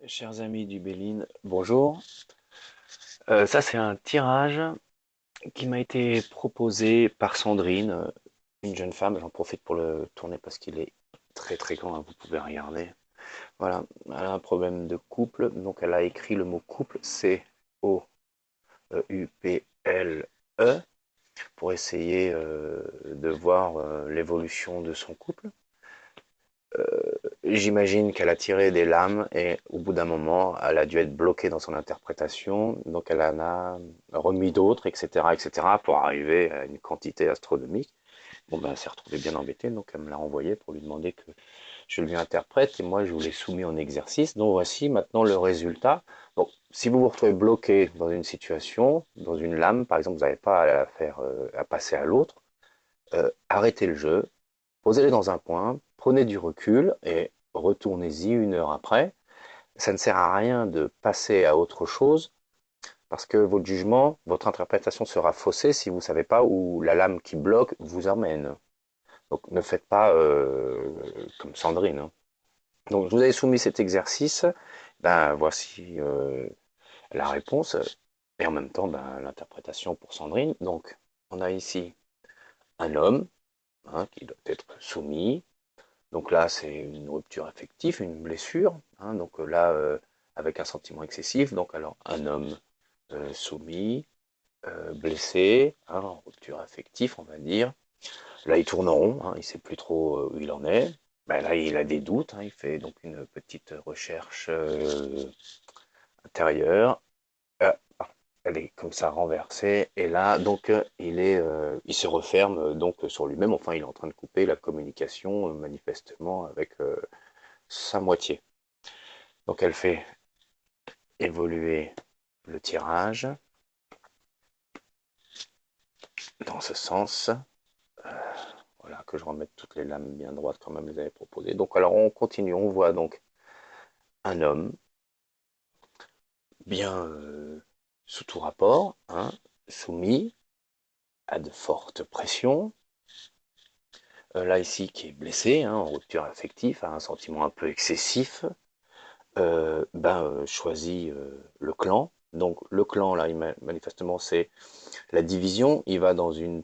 Chers amis du Béline, bonjour. Ça, c'est un tirage qui m'a été proposé par Sandrine, une jeune femme. J'en profite pour le tourner parce qu'il est très très grand, hein, vous pouvez regarder. Voilà, elle a un problème de couple, donc elle a écrit le mot couple, C-O-U-P-L-E, pour essayer de voir l'évolution de son couple. J'imagine qu'elle a tiré des lames et au bout d'un moment, elle a dû être bloquée dans son interprétation, donc elle en a remis d'autres, etc., etc., pour arriver à une quantité astronomique. Bon, ben, elle s'est retrouvée bien embêtée, donc elle me l'a renvoyé pour lui demander que je lui interprète, et moi je vous l'ai soumis en exercice. Donc voici maintenant le résultat. Bon, si vous vous retrouvez bloqué dans une situation, dans une lame, par exemple, vous n'avez pas à la faire, à passer à l'autre, arrêtez le jeu, posez-les dans un coin, prenez du recul et retournez-y une heure après. Ça ne sert à rien de passer à autre chose parce que votre jugement, votre interprétation sera faussée si vous ne savez pas où la lame qui bloque vous emmène. Donc ne faites pas comme Sandrine, hein. Donc je vous avais soumis cet exercice. Ben voici la réponse et en même temps ben, l'interprétation pour Sandrine. Donc on a ici un homme, hein, qui doit être soumis. Donc là, c'est une rupture affective, une blessure, hein, donc là, avec un sentiment excessif. Donc alors, un homme soumis, blessé, hein, en rupture affective, on va dire. Là, il tourne en rond, hein, il ne sait plus trop où il en est. Ben là, il a des doutes, hein, il fait donc une petite recherche intérieure. Euh, Elle est comme ça renversée, et là, donc, il se referme donc sur lui-même. Enfin, il est en train de couper la communication manifestement avec sa moitié. Donc elle fait évoluer le tirage dans ce sens. Voilà, que je remette toutes les lames bien droites comme elle me les avait proposées. Donc alors on continue, on voit donc un homme bien sous tout rapport, hein, soumis à de fortes pressions. Là ici qui est blessé, hein, en rupture affective, à un sentiment un peu excessif, choisit le clan. Donc le clan là, manifestement c'est la division, il va il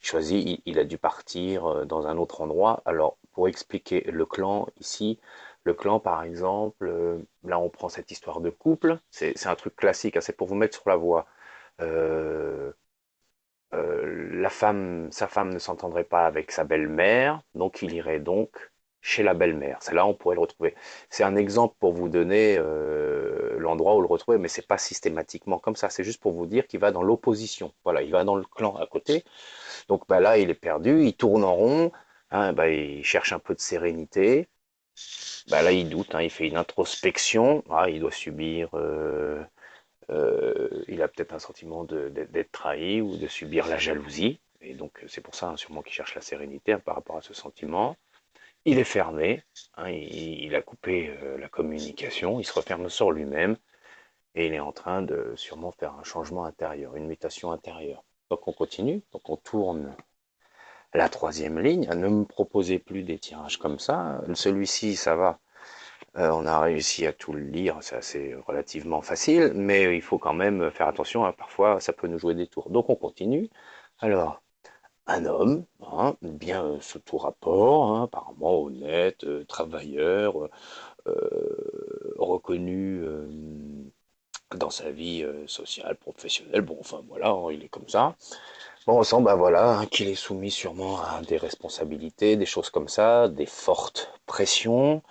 choisit, il a dû partir dans un autre endroit. Alors, pour expliquer le clan ici, le clan par exemple, là on prend cette histoire de couple, c'est un truc classique, hein, c'est pour vous mettre sur la voie. Euh, sa femme ne s'entendrait pas avec sa belle-mère, donc il irait donc chez la belle-mère. C'est là où on pourrait le retrouver. C'est un exemple pour vous donner l'endroit où le retrouver, mais c'est pas systématiquement comme ça. C'est juste pour vous dire qu'il va dans l'opposition. Voilà, il va dans le clan à côté. Donc bah, là, il est perdu, il tourne en rond, hein, bah, il cherche un peu de sérénité. Bah, là, il doute, hein, il fait une introspection. Ah, il doit subir il a peut-être un sentiment d'être trahi ou de subir la jalousie. Et donc, c'est pour ça, hein, sûrement qu'il cherche la sérénité, hein, par rapport à ce sentiment. Il est fermé, hein, il a coupé la communication, il se referme sur lui-même et il est en train de sûrement faire un changement intérieur, une mutation intérieure. Donc, on continue, donc on tourne la troisième ligne. Ne me proposez plus des tirages comme ça. Celui-ci, ça va. On a réussi à tout le lire, c'est assez relativement facile, mais il faut quand même faire attention, hein, parfois ça peut nous jouer des tours. Donc on continue. Alors, un homme, hein, bien sous tout rapport, hein, apparemment honnête, travailleur, reconnu dans sa vie sociale, professionnelle, bon enfin voilà, hein, il est comme ça. Bon, on sent, bah voilà, hein, qu'il est soumis sûrement à des responsabilités, des choses comme ça, des fortes pressions,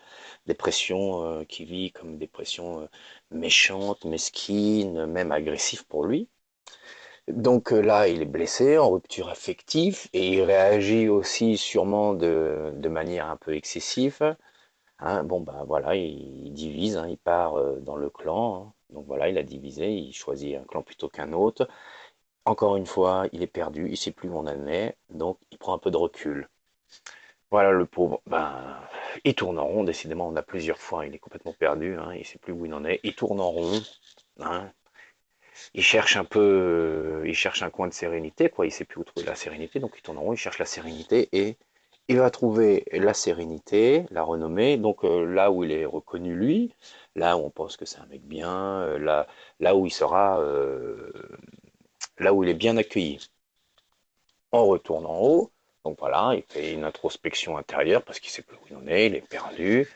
des pressions qui vit comme des pressions méchantes, mesquines, même agressives pour lui. Donc là, il est blessé, en rupture affective, et il réagit aussi sûrement de manière un peu excessive. Hein. Bon, ben voilà, il divise, hein, il part dans le clan. Hein. Donc voilà, il a divisé, il choisit un clan plutôt qu'un autre. Encore une fois, il est perdu, il ne sait plus où on en est, donc il prend un peu de recul. Voilà le pauvre, ben, il tourne en rond, décidément, on a plusieurs fois, il est complètement perdu, hein, il ne sait plus où il en est, il tourne en rond, hein, il cherche un peu, il cherche un coin de sérénité, quoi, il ne sait plus où trouver la sérénité, donc il tourne en rond, il cherche la sérénité et il va trouver la sérénité, la renommée, donc là où il est reconnu lui, là où on pense que c'est un mec bien, là où il sera, là où il est bien accueilli. On retourne en haut, donc voilà, il fait une introspection intérieure parce qu'il sait plus où il en est, il est perdu.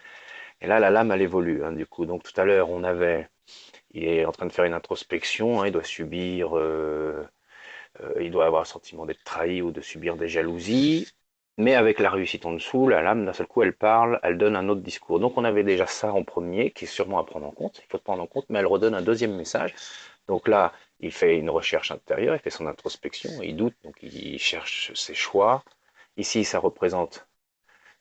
Et là, la lame, elle évolue, hein, du coup. Donc tout à l'heure, il est en train de faire une introspection, hein, il doit subir, il doit avoir le sentiment d'être trahi ou de subir des jalousies. Mais avec la réussite en dessous, la lame, d'un seul coup, elle parle, elle donne un autre discours. Donc on avait déjà ça en premier, qui est sûrement à prendre en compte, il faut prendre en compte, mais elle redonne un deuxième message. Donc là, il fait une recherche intérieure, il fait son introspection, il doute, donc il cherche ses choix. Ici, ça représente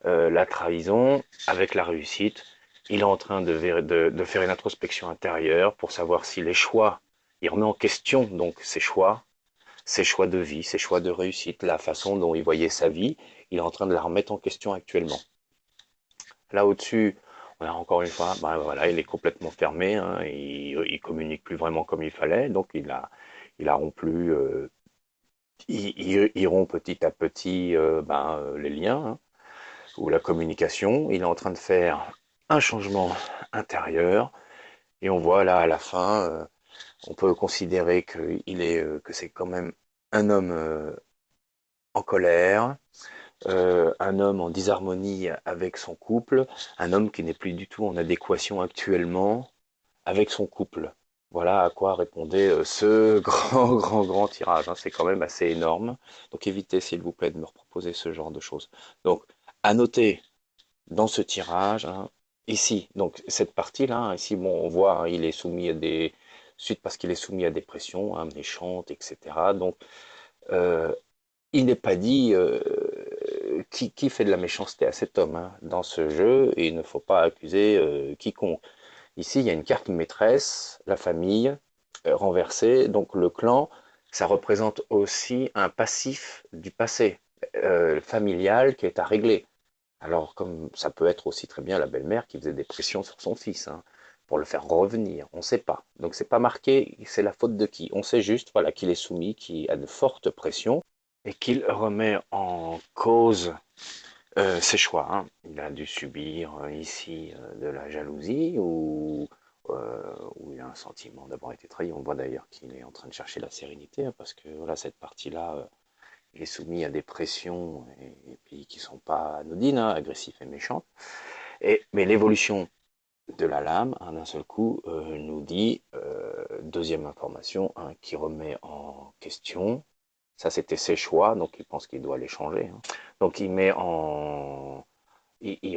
la trahison avec la réussite. Il est en train de faire une introspection intérieure pour savoir si les choix, il remet en question donc ses choix de vie, ses choix de réussite, la façon dont il voyait sa vie, il est en train de la remettre en question actuellement. Là au-dessus, on a encore une fois, ben voilà, il est complètement fermé, hein, il communique plus vraiment comme il fallait, donc il a rompu, il rompt petit à petit les liens, hein, ou la communication. Il est en train de faire un changement intérieur, et on voit là à la fin, on peut considérer que c'est quand même un homme en colère, un homme en disharmonie avec son couple, un homme qui n'est plus du tout en adéquation actuellement avec son couple. Voilà à quoi répondait ce grand tirage, hein. C'est quand même assez énorme. Donc évitez, s'il vous plaît, de me reproposer ce genre de choses. Donc, à noter dans ce tirage, hein, ici, donc cette partie-là, hein, ici, bon, on voit, hein, il est soumis à des suite parce qu'il est soumis à des pressions, hein, méchantes, etc. Donc, euh, il n'est pas dit qui fait de la méchanceté à cet homme, hein, dans ce jeu, et il ne faut pas accuser quiconque. Ici, il y a une carte maîtresse, la famille renversée, donc le clan, ça représente aussi un passif du passé familial qui est à régler. Alors, comme ça peut être aussi très bien la belle-mère qui faisait des pressions sur son fils, hein, pour le faire revenir, on ne sait pas. Donc c'est pas marqué, c'est la faute de qui. On sait juste, voilà, qu'il est soumis, qu'il a de fortes pressions et qu'il remet en cause ses choix, hein. Il a dû subir ici de la jalousie ou il a un sentiment d'avoir été trahi. On voit d'ailleurs qu'il est en train de chercher la sérénité, hein, parce que voilà, cette partie-là, il est soumis à des pressions et puis qui sont pas anodines, hein, agressives et méchantes. Mais l'évolution de la lame, hein, d'un seul coup, nous dit, deuxième information, hein, qui remet en question, ça c'était ses choix, donc il pense qu'il doit les changer, hein. Donc il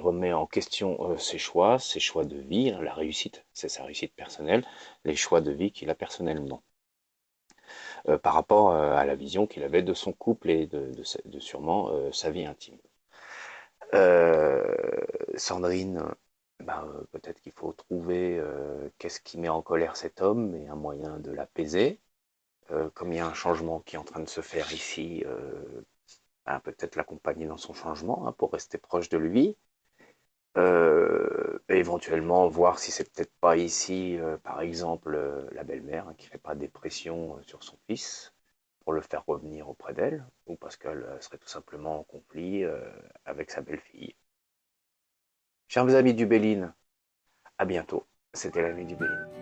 remet en question ses choix de vie, hein, la réussite, c'est sa réussite personnelle, les choix de vie qu'il a personnellement, par rapport à la vision qu'il avait de son couple et de sûrement sa vie intime. Euh, Sandrine, peut-être qu'il faut trouver qu'est-ce qui met en colère cet homme et un moyen de l'apaiser. Comme il y a un changement qui est en train de se faire ici, peut-être l'accompagner dans son changement, hein, pour rester proche de lui. Et éventuellement voir si c'est peut-être pas ici, par exemple, la belle-mère, hein, qui fait pas des pressions sur son fils pour le faire revenir auprès d'elle, ou parce qu'elle serait tout simplement en conflit avec sa belle-fille. Chers amis du Béline, à bientôt. C'était l'ami du Béline.